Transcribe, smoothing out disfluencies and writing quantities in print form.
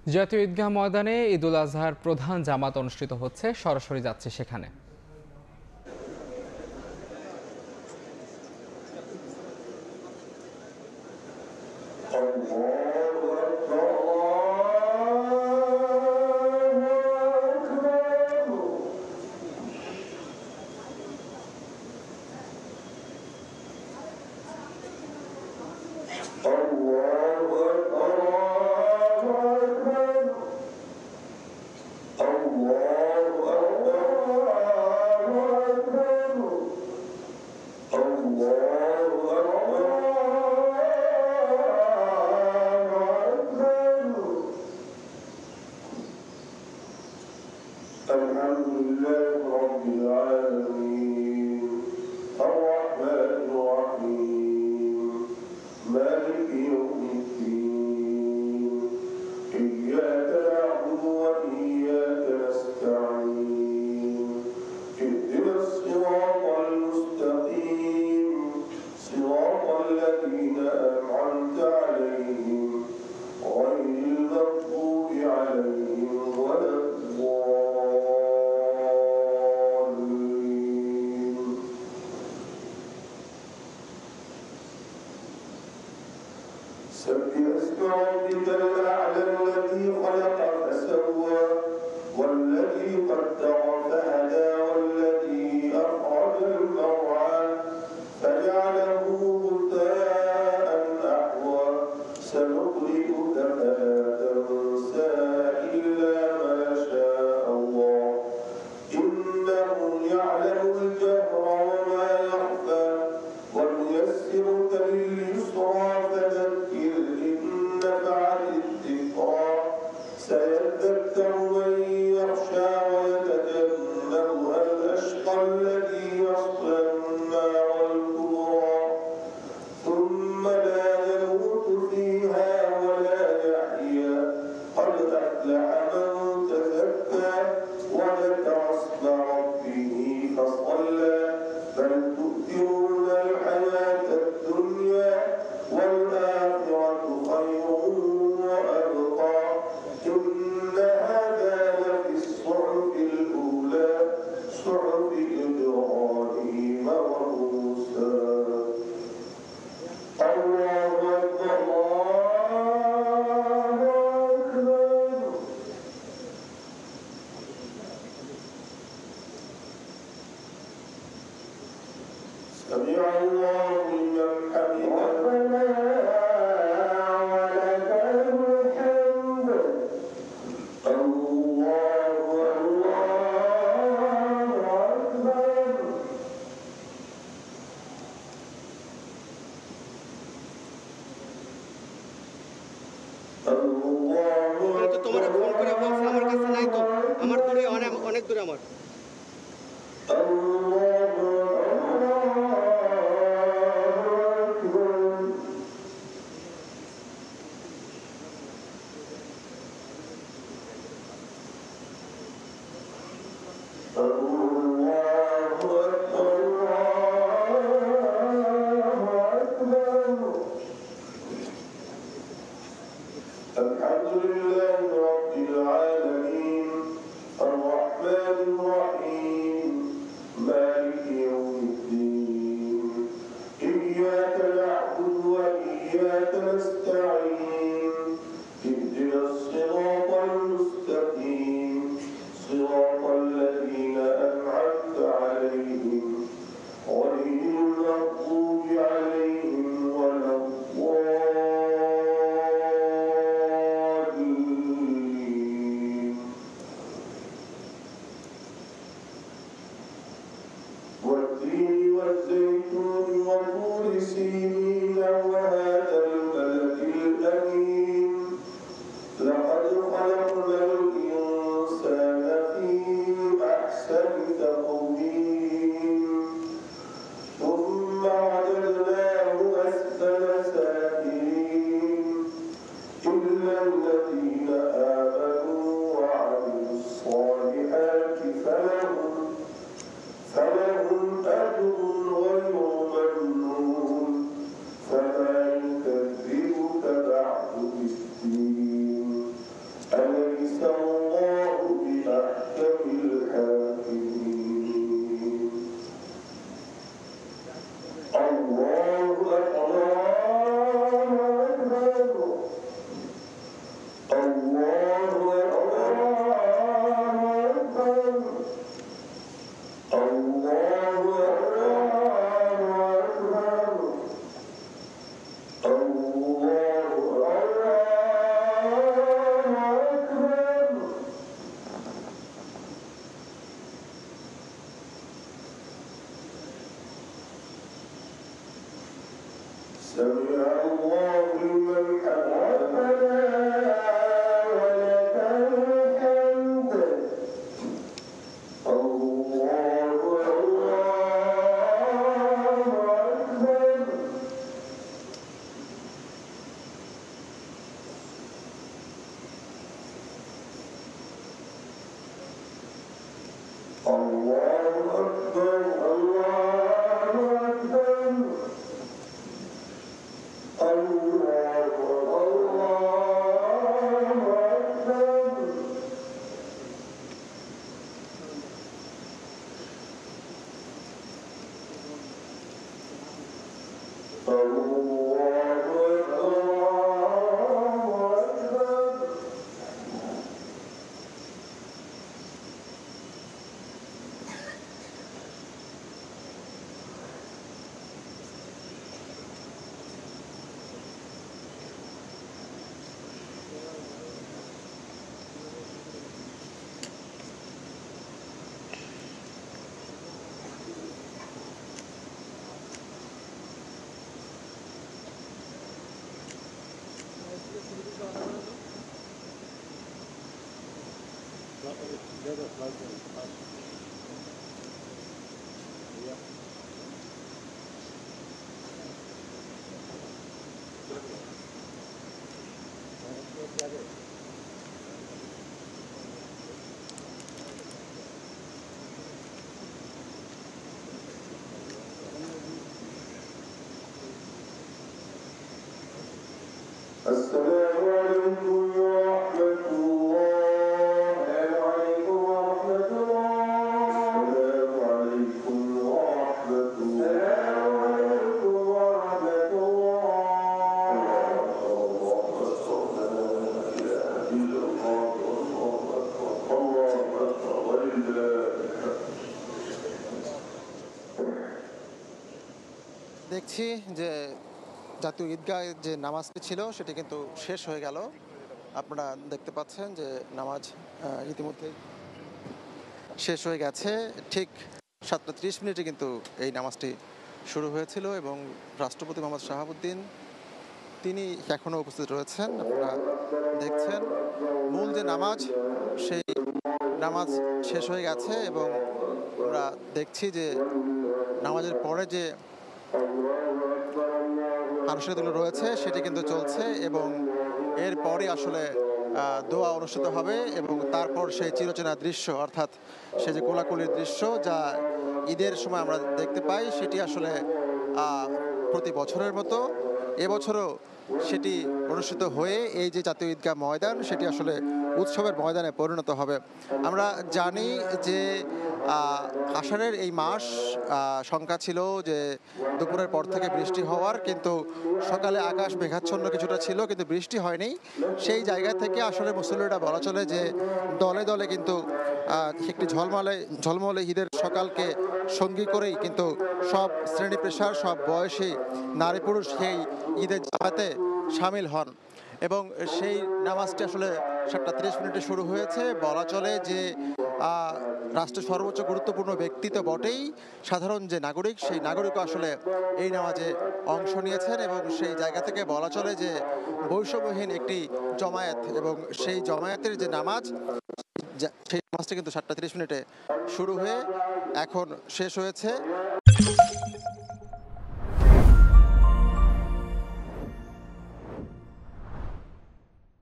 জাতীয় ঈদগাহ ময়দানে ঈদুল আজহার প্রধান জামাত অনুষ্ঠিত হচ্ছে, সরাসরি যাচ্ছে সেখানে। الحمد لله رب العالمين الرحمن الرحيم مالك يوم الدين إياك نعبد وإياك نستعين اهدنا الصراط المستقيم صراط الذين أنعمت عليهم غير المغضوب عليهم ولا سبح اسم ربك الأعلى الذي خلق فسوى والذي قدر فهدى والذي أخرج المرعى فجعله غثاء أحوى سنقرئك فلا تنسى إلا ما شاء الله إنه يعلم الجهر وما يخفى ونيسرك لليسرى فذكر إن نفعت الذكرى سيذكر من يخشى ويتجنبها الأشقى الذي يصلى النار الكبرى ثم لا يموت فيها ولا يحيا قد أفلح من تزكى وذكر اسم ربه فصلى بل تؤثرون الحياة الدنيا والآخرة خير وأبقى إن هذا لفي الصحف الأولى صحف إبراهيم وموسى الله أكبر الله أكبر سمع الله لمن حمده ربنا ولك الحمد الله أكبر ওখানে তো তোমার ফোন করে বলছে আমার কাছে নাই তো, আমার দূরে অনেক দূরে আমার। الحمد لله رب العالمين الرحمن الرحيم مالك يوم الدين إياك نعبد وإياك نستعين اهدنا الصراط المستقيم صراط الذين أنعمت عليهم غير المغضوب عليهم ولا الضالين والتين والزيتون وطور سينين وهذا البلد الأمين لقد خلقنا الإنسان في أحسن تقويم ثم رددناه أسفل سافلين إلا الذين آمنوا وعملوا الصالحات فلهم أجر غير ممنون فما يكذبك بعد بالدين سمع الله لمن حمده ولك الحمد الله أكبر الله أكبر الله أكبر الله أكبر السلام عليكم ورحمة الله. السلام عليكم ورحمة দেখছি যে জাতীয় ঈদগাহে যে নামাজটি ছিল সেটি কিন্তু শেষ হয়ে গেল। আপনারা দেখতে পাচ্ছেন যে নামাজ ইতিমধ্যে শেষ হয়ে গেছে। ঠিক 7:30 কিন্তু এই নামাজটি শুরু হয়েছিল এবং রাষ্ট্রপতি মোহাম্মদ শাহাবুদ্দিন তিনি এখনও উপস্থিত রয়েছেন। আপনারা দেখছেন মূল যে নামাজ সেই নামাজ শেষ হয়ে গেছে এবং আমরা দেখছি যে নামাজের পরে যে আনুষ্ঠানিকগুলো রয়েছে সেটি কিন্তু চলছে এবং এরপরই আসলে দোয়া অনুষ্ঠিত হবে এবং তারপর সেই চিরচেনা দৃশ্য অর্থাৎ সে যে কোলাকুলির দৃশ্য যা ঈদের সময় আমরা দেখতে পাই সেটি আসলে প্রতি বছরের মতো এবছরও সেটি অনুষ্ঠিত হয়ে এই যে জাতীয় ঈদগাহ ময়দান সেটি আসলে উৎসবের ময়দানে পরিণত হবে। আমরা জানি যে আষাঢ়ের এই মাস সংখ্যা ছিল যে দুপুরের পর থেকে বৃষ্টি হওয়ার, কিন্তু সকালে আকাশ মেঘাচ্ছন্ন কিছুটা ছিল কিন্তু বৃষ্টি হয়নি। সেই জায়গা থেকে আসলে মুসল্লিরা বলা চলে যে দলে দলে কিন্তু একটি ঝলমলে ঈদের সকালকে সঙ্গী করেই কিন্তু সব শ্রেণী পেশার সব বয়সী নারী পুরুষ সেই ঈদের জামাতে সামিল হন এবং সেই নামাজটি আসলে 7:30 শুরু হয়েছে। বলা চলে যে রাষ্ট্রের সর্বোচ্চ গুরুত্বপূর্ণ ব্যক্তি তো বটেই, সাধারণ যে নাগরিক সেই নাগরিকও আসলে এই নামাজে অংশ নিয়েছেন এবং সেই জায়গা থেকে বলা চলে যে বৈষম্যহীন একটি জমায়েত এবং সেই জমায়েতের যে নামাজ সেই নামাজটি কিন্তু 7:30 শুরু হয়ে এখন শেষ হয়েছে।